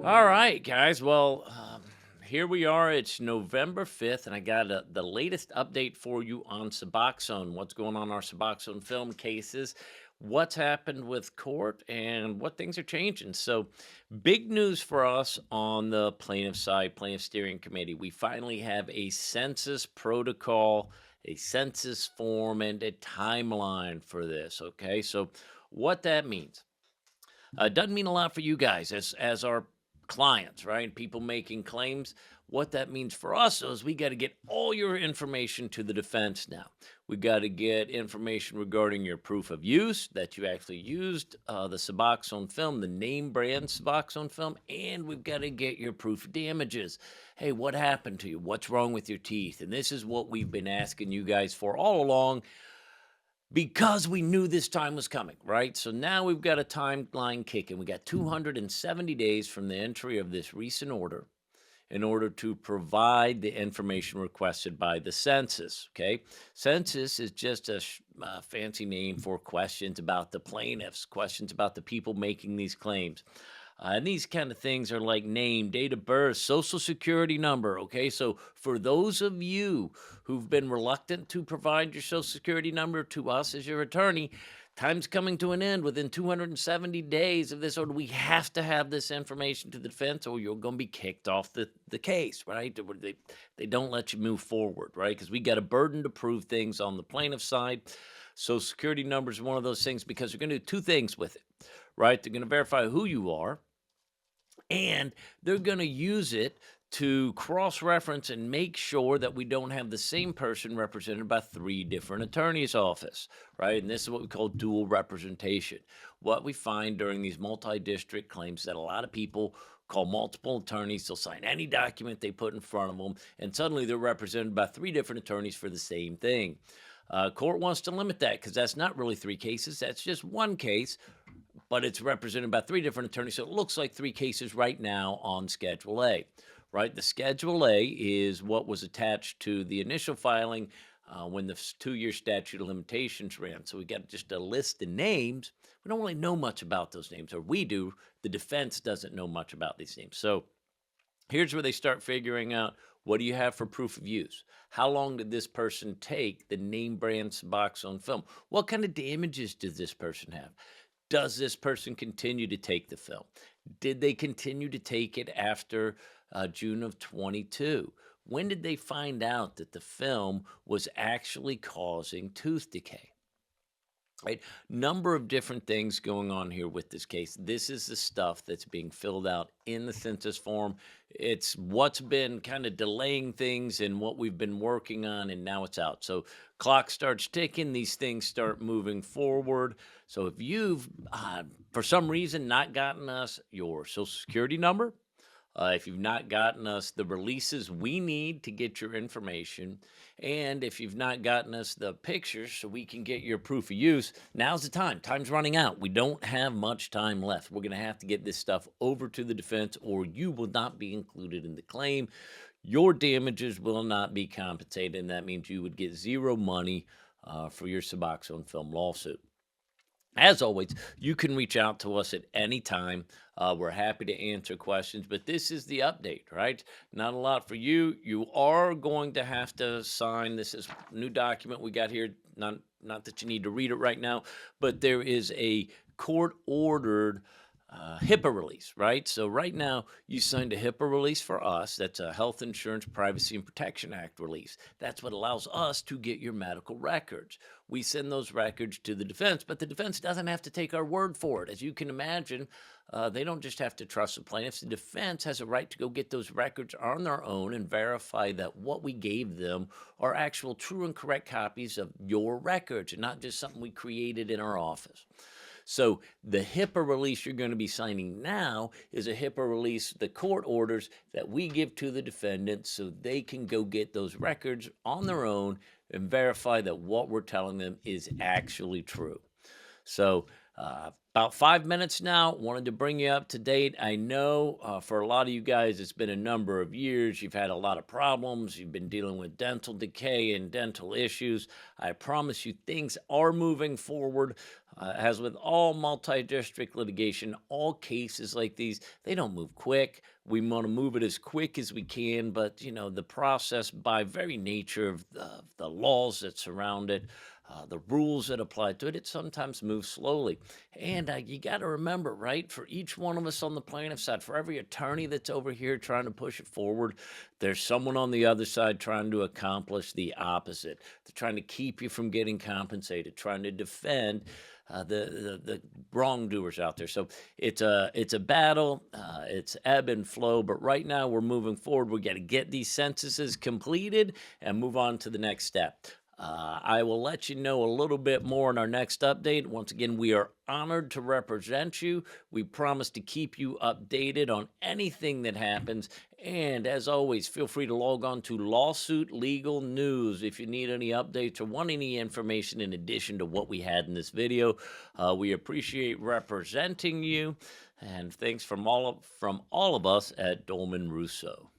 All right, guys. Well, here we are. It's November 5th, and I got the latest update for you on Suboxone. What's going on in our Suboxone film cases, what's happened with court, and what things are changing. So, big news for us on the plaintiff side, plaintiff steering committee. We finally have a census protocol, a census form, and a timeline for this. Okay. So, what that means. Doesn't mean a lot for you guys as our clients, right? People making claims. What that means for us is we got to get all your information to the defense now. We got to get information regarding your proof of use that you actually used the Suboxone film, the name brand Suboxone film, and we've got to get your proof of damages. Hey, what happened to you? What's wrong with your teeth? And this is what we've been asking you guys for all along because we knew this time was coming, right? So now we've got a timeline kicking. We got 270 days from the entry of this recent order in order to provide the information requested by the census. Okay. Census is just a fancy name for questions about the plaintiffs, questions about the people making these claims. And these kind of things are like name, date of birth, social security number. Okay. So for those of you who've been reluctant to provide your social security number to us as your attorney, time's coming to an end within 270 days of this order. We have to have this information to the defense or you're going to be kicked off the case, right? They don't let you move forward, right? Because we got a burden to prove things on the plaintiff side. Social security number is one of those things because they're going to do two things with it, right? They're going to verify who you are and they're going to use it to cross reference and make sure that we don't have the same person represented by three different attorneys' office, right? And this is what we call dual representation. What we find during these multi-district claims that a lot of people call multiple attorneys, they'll sign any document they put in front of them, and suddenly they're represented by three different attorneys for the same thing. Court wants to limit that because that's not really three cases, that's just one case, but it's represented by three different attorneys. So it looks like three cases right now on Schedule A, right? The Schedule A is what was attached to the initial filing when the 2-year statute of limitations ran. So we got just a list of names. We don't really know much about those names, or we do. The defense doesn't know much about these names. So here's where they start figuring out, what do you have for proof of use? How long did this person take the name brand Suboxone film? What kind of damages does this person have? Does this person continue to take the film? Did they continue to take it after June of 22? When did they find out that the film was actually causing tooth decay? Right? Number of different things going on here with this case. This is the stuff that's being filled out in the census form. It's what's been kind of delaying things and what we've been working on, and now it's out. So clock starts ticking, these things start moving forward. So if you've for some reason not gotten us your social security number, if you've not gotten us the releases we need to get your information, and if you've not gotten us the pictures so we can get your proof of use, now's the time. Time's running out. We don't have much time left. We're going to have to get this stuff over to the defense, or you will not be included in the claim. Your damages will not be compensated, and that means you would get zero money for your Suboxone film lawsuit. As always, you can reach out to us at any time. We're happy to answer questions, but this is the update, right? Not a lot for you. You are going to have to sign. This is a new document we got here. Not that you need to read it right now, but there is a court-ordered HIPAA release, right? So right now, you signed a HIPAA release for us. That's a Health Insurance Privacy and Protection Act release. That's what allows us to get your medical records. We send those records to the defense, but the defense doesn't have to take our word for it. As you can imagine, they don't just have to trust the plaintiffs. The defense has a right to go get those records on their own and verify that what we gave them are actual true and correct copies of your records and not just something we created in our office. So the HIPAA release you're going to be signing now is a HIPAA release the court orders that we give to the defendant so they can go get those records on their own and verify that what we're telling them is actually true. So About 5 minutes now. Wanted to bring you up to date. I know for a lot of you guys, it's been a number of years. You've had a lot of problems. You've been dealing with dental decay and dental issues. I promise you, things are moving forward. As with all multi district litigation, all cases like these, they don't move quick. We want to move it as quick as we can, but the process, by very nature of the laws that surround it, the rules that apply to it, it sometimes moves slowly. And you got to remember, right? For each one of us on the plaintiff side, for every attorney that's over here trying to push it forward, there's someone on the other side trying to accomplish the opposite. They're trying to keep you from getting compensated, trying to defend the wrongdoers out there. So it's a battle. It's ebb and flow. But right now we're moving forward. We got to get these censuses completed and move on to the next step. I will let you know a little bit more in our next update. Once again, we are honored to represent you. We promise to keep you updated on anything that happens. And as always, feel free to log on to Lawsuit Legal News if you need any updates or want any information in addition to what we had in this video. We appreciate representing you. And thanks from all of us at Dolman Russo.